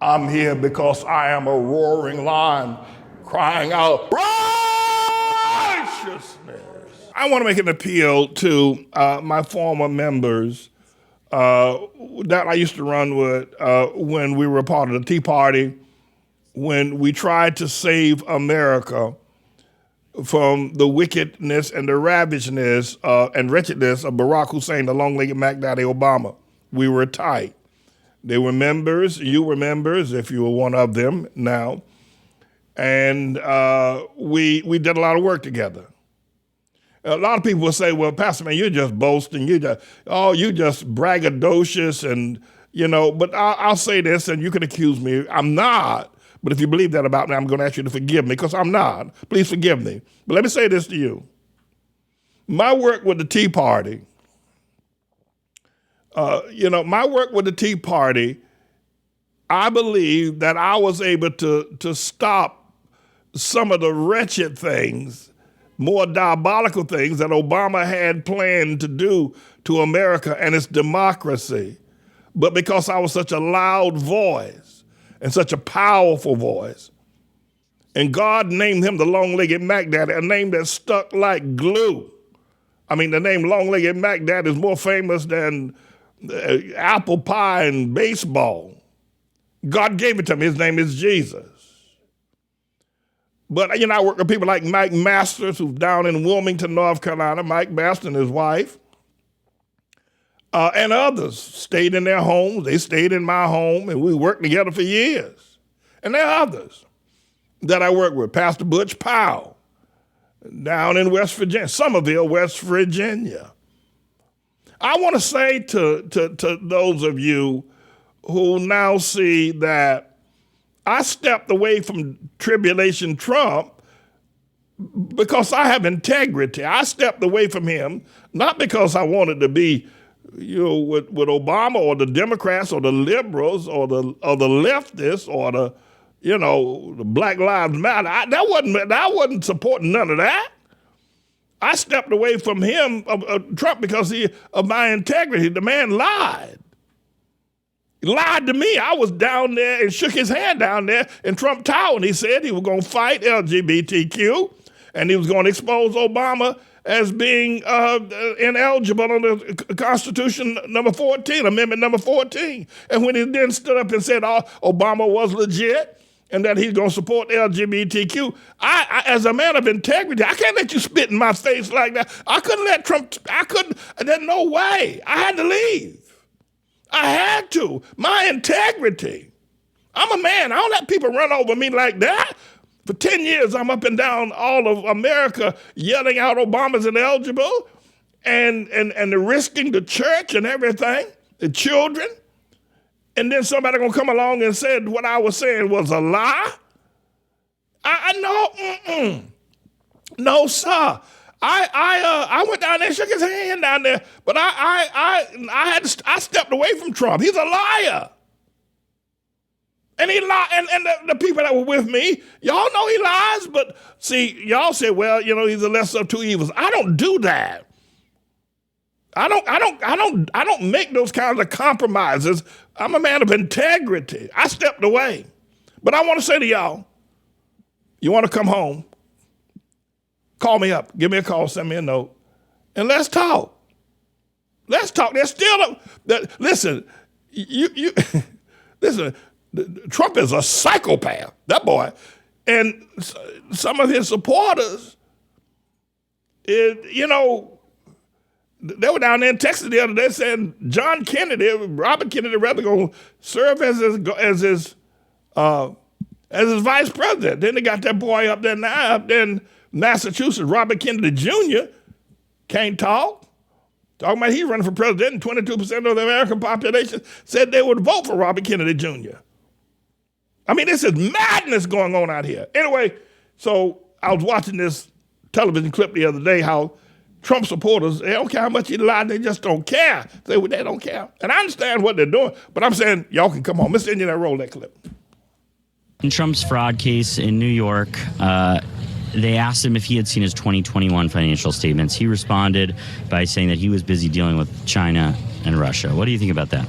I'm here because I am a roaring lion crying out righteousness. I want to make an appeal to my former members that I used to run with when we were a part of the Tea Party, when we tried to save America from the wickedness and the ravageness and wretchedness of Barack Hussein, the long-legged Mac Daddy Obama. We were tight. They were members, you were members, if you were one of them now. And we did a lot of work together. A lot of people will say, well, Pastor, man, you're just boasting. You just braggadocious and, but I'll say this, and you can accuse me. I'm not. But if you believe that about me, I'm going to ask you to forgive me because I'm not. Please forgive me. But let me say this to you. My work with the Tea Party, my work with the Tea Party, I believe that I was able to stop some of the wretched things, more diabolical things that Obama had planned to do to America and its democracy. But because I was such a loud voice and such a powerful voice, and God named him the long-legged Mac Daddy, a name that stuck like glue. I mean, the name long-legged Mac Daddy is more famous than apple pie and baseball. God gave it to me. His name is Jesus. But, I work with people like Mike Masters, who's down in Wilmington, North Carolina. Mike Masters and his wife. And others stayed in their homes. They stayed in my home, and we worked together for years. And there are others that I work with. Pastor Butch Powell, down in West Virginia, Somerville, West Virginia. I want to say to those of you who now see that I stepped away from Tribulation Trump because I have integrity. I stepped away from him, not because I wanted to be with Obama or the Democrats or the liberals or the leftists or the Black Lives Matter. I wasn't supporting none of that. I stepped away from him, Trump, because of my integrity. The man lied. He lied to me. I was down there and shook his hand down there in Trump Tower, and he said he was going to fight LGBTQ, and he was going to expose Obama as being ineligible under Constitution number 14, Amendment number 14. And when he then stood up and said Obama was legit and that he's going to support LGBTQ, I, as a man of integrity, I can't let you spit in my face like that. I couldn't let Trump, there's no way. I had to leave. I had to. My integrity. I'm a man. I don't let people run over me like that. For 10 years, I'm up and down all of America yelling out Obama's ineligible and risking the church and everything, the children. And then somebody gonna come along and said what I was saying was a lie? No, sir. I went down there and shook his hand down there, but I stepped away from Trump. He's a liar. And he lied, and the people that were with me, y'all know he lies, but see, y'all say, well, he's the lesser of two evils. I don't do that. I don't make those kinds of compromises. I'm a man of integrity. I stepped away. But I want to say to y'all, you want to come home, call me up, give me a call, send me a note, and let's talk. Let's talk. There's still listen, listen, Trump is a psychopath, that boy. And some of his supporters, they were down there in Texas the other day saying Robert Kennedy, rather going to serve as his vice president. Then they got that boy up there in Massachusetts, Robert Kennedy Jr. Can't talk. Talking about he's running for president, and 22% of the American population said they would vote for Robert Kennedy Jr. I mean, this is madness going on out here. Anyway, so I was watching this television clip the other day, how Trump supporters, they don't care how much he lied, they just don't care. They don't care. And I understand what they're doing, but I'm saying, y'all can come on. Mr. Engineer, roll that clip. In Trump's fraud case in New York, they asked him if he had seen his 2021 financial statements. He responded by saying that he was busy dealing with China and Russia. What do you think about that?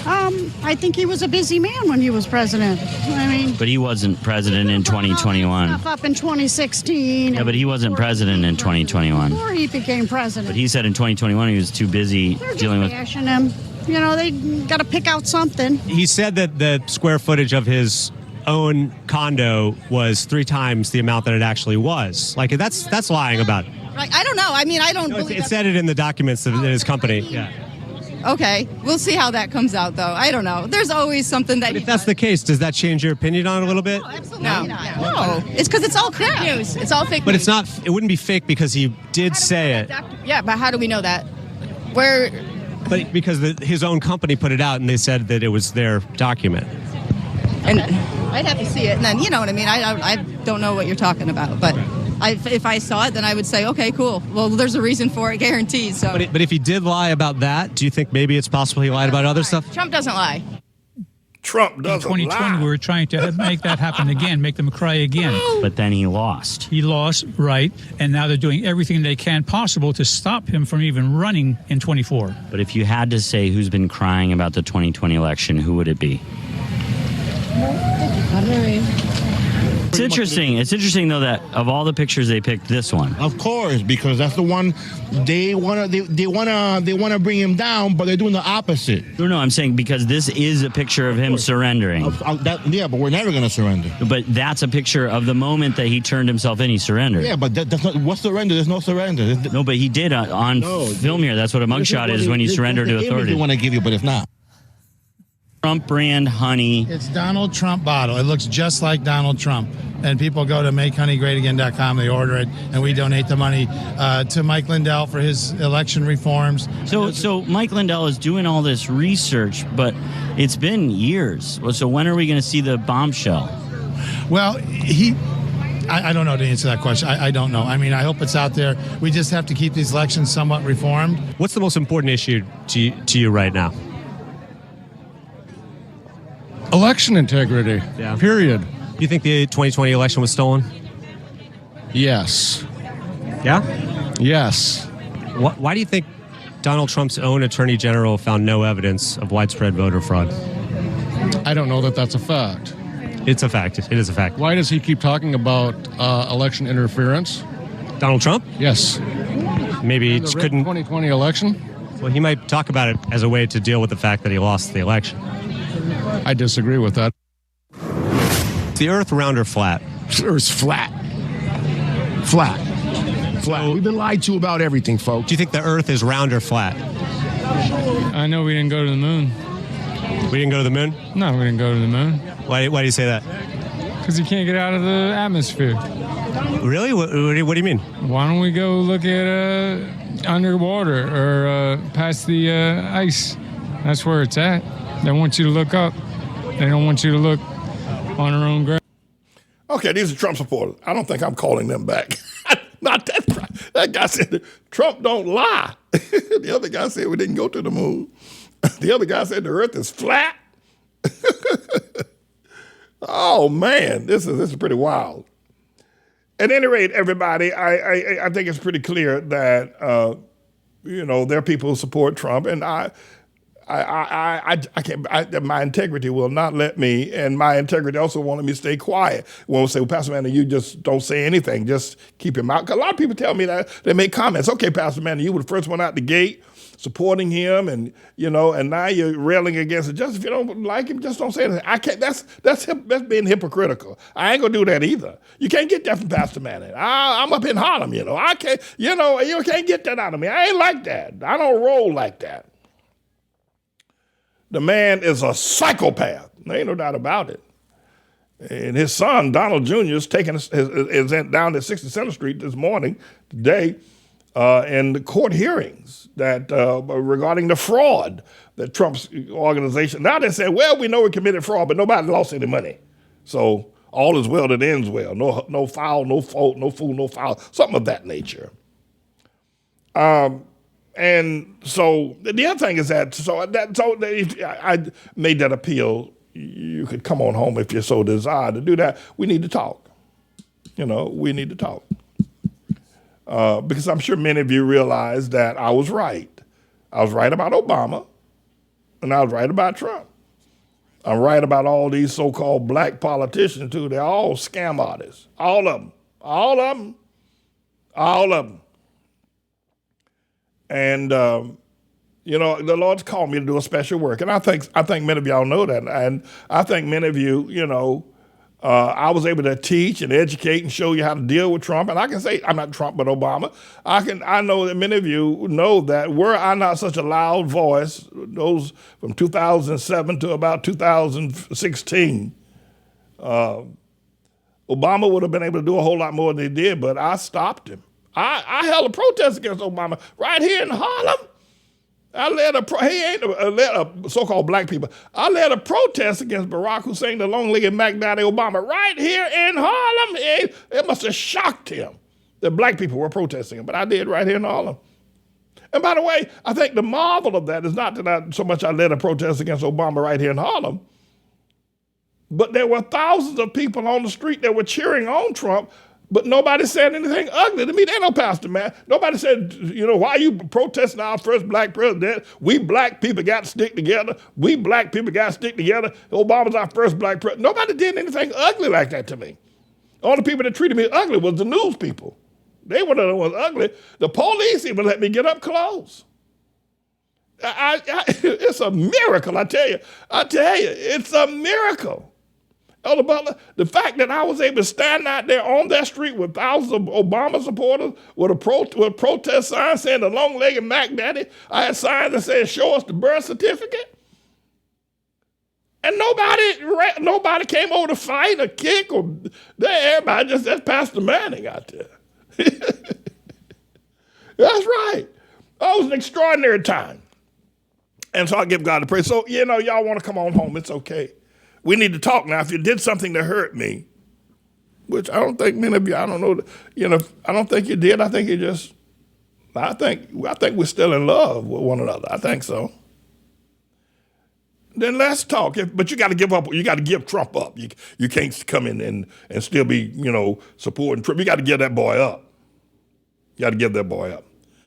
I think he was a busy man when he was president. I mean, But he wasn't president in 2021. stuff up in 2016. Yeah, but he wasn't president in 2021. Before he became president. But he said in 2021 he was too busy They're just dealing with. bashing him. You know, they got to pick out something. He said that the square footage of his own condo was 3 times the amount that it actually was. Like, that's lying about it. Right. I don't know. I mean, I don't No, believe it said it in the documents of his company. Yeah. Okay, we'll see how that comes out, though. I don't know. There's always something that. If that's the case, does that change your opinion on it a little bit? Absolutely no. It's because it's all crap news. It's all fake But news. it's not. It wouldn't be fake because he did say it. Yeah, but how do we know that? Where? But because his own company put it out and they said that it was their document. And I'd have to see it, and then you know what I mean. I don't know what you're talking about, but if I saw it, then I would say, okay, cool. Well, there's a reason for it, guaranteed. So. But if he did lie about that, do you think maybe it's possible he lied about other stuff? Trump doesn't lie. Trump In doesn't 2020, lie. we were trying to make that happen again, make them cry again. But then he lost. He lost, right, and now they're doing everything they can possible to stop him from even running in 24. But if you had to say who's been crying about the 2020 election, who would it be? It's interesting. It's interesting though that of all the pictures they picked this one. Of course, because that's the one they wanna bring him down, but they're doing the opposite. No, I'm saying because this is a picture of him surrendering. Yeah, but we're never gonna surrender. But that's a picture of the moment that he turned himself in. He surrendered. Yeah, but that's not what's surrender. There's no surrender. No, but he did on film here. That's what a mugshot is when you surrender to authority. They want to give you, but it's not. Trump brand honey. It's Donald Trump bottle. It looks just like Donald Trump. And people go to makehoneygreatagain.com, they order it, and we donate the money to Mike Lindell for his election reforms. So Mike Lindell is doing all this research, but it's been years. So when are we going to see the bombshell? Well, I don't know to answer that question. I don't know. I mean, I hope it's out there. We just have to keep these elections somewhat reformed. What's the most important issue to you right now? Election integrity. Yeah. Period. Do you think the 2020 election was stolen? Yes. Yeah? Yes. Why do you think Donald Trump's own attorney general found no evidence of widespread voter fraud? I don't know that that's a fact. It's a fact. It is a fact. Why does he keep talking about election interference? Donald Trump? Yes. Maybe he The couldn't. 2020 election? Well, he might talk about it as a way to deal with the fact that he lost the election. I disagree with that. Is the Earth round or flat? It's flat. Flat. We've been lied to about everything, folks. Do you think the Earth is round or flat? I know we didn't go to the moon. We didn't go to the moon? No, we didn't go to the moon. Why do you say that? Because you can't get out of the atmosphere. Really? What do you mean? Why don't we go look at underwater or past the ice? That's where it's at. They want you to look up. They don't want you to look on our own ground. Okay, these are Trump supporters. I don't think I'm calling them back. Not that. That guy said Trump don't lie. The other guy said we didn't go to the moon. The other guy said the Earth is flat. Oh man, this is pretty wild. At any rate, everybody, I think it's pretty clear that there are people who support Trump, and I can't. My integrity will not let me, and my integrity also wanted me to stay quiet. When we say, well, Pastor Manning, you just don't say anything, just keep your mouth. 'Cause a lot of people tell me that they make comments. Okay, Pastor Manning, you were the first one out the gate supporting him, and now you're railing against it. Just if you don't like him, just don't say anything. I can't. That's being hypocritical. I ain't gonna do that either. You can't get that from Pastor Manning. I'm up in Harlem, I can't. You can't get that out of me. I ain't like that. I don't roll like that. The man is a psychopath. There ain't no doubt about it. And his son, Donald Jr., is down at 67th Street today, in the court hearings that regarding the fraud that Trump's organization. Now they say, well, we know we committed fraud, but nobody lost any money. So all is well that ends well. No foul, no fault, no fool, no foul, something of that nature. And so the other thing is that I made that appeal. You could come on home if you so desire to do that. We need to talk. We need to talk. Because I'm sure many of you realize that I was right. I was right about Obama. And I was right about Trump. I'm right about all these so-called black politicians, too. They're all scam artists. All of them. All of them. All of them. And, you know, the Lord's called me to do a special work. And I think many of y'all know that. And I think many of you, you know, I was able to teach and educate and show you how to deal with Trump. And I can say, I'm not Trump, but Obama. I know that many of you know that were I not such a loud voice, those from 2007 to about 2016, Obama would have been able to do a whole lot more than he did, but I stopped him. I held a protest against Obama right here in Harlem. I led a so-called black people. I led a protest against Barack Hussein, the long-legged Mac Daddy Obama, right here in Harlem. It must have shocked him that black people were protesting him, but I did right here in Harlem. And by the way, I think the marvel of that is not that I led a protest against Obama right here in Harlem, but there were thousands of people on the street that were cheering on Trump. But nobody said anything ugly to me. They know Pastor man. Nobody said, you know, why are you protesting our first black president? We black people got to stick together. We black people got to stick together. Obama's our first black president. Nobody did anything ugly like that to me. The only people that treated me ugly was the news people. They were the ones ugly. The police even let me get up close. It's a miracle, I tell you. It's a miracle. Elder Butler, the fact that I was able to stand out there on that street with thousands of Obama supporters with a protest sign saying the long-legged Mac Daddy, I had signs that said, show us the birth certificate. And nobody came over to fight or kick or everybody that's Pastor Manning out there. That's right. That was an extraordinary time. And so I give God the praise. So, you know, y'all want to come on home, it's okay. We need to talk now. If you did something that hurt me, which I don't think many of you, I don't know, you know, I don't think you did. I think I think we're still in love with one another. I think so. Then let's talk. But you got to give up. You got to give Trump up. You can't come in and still be, you know, supporting Trump. You got to give that boy up. You got to give that boy up.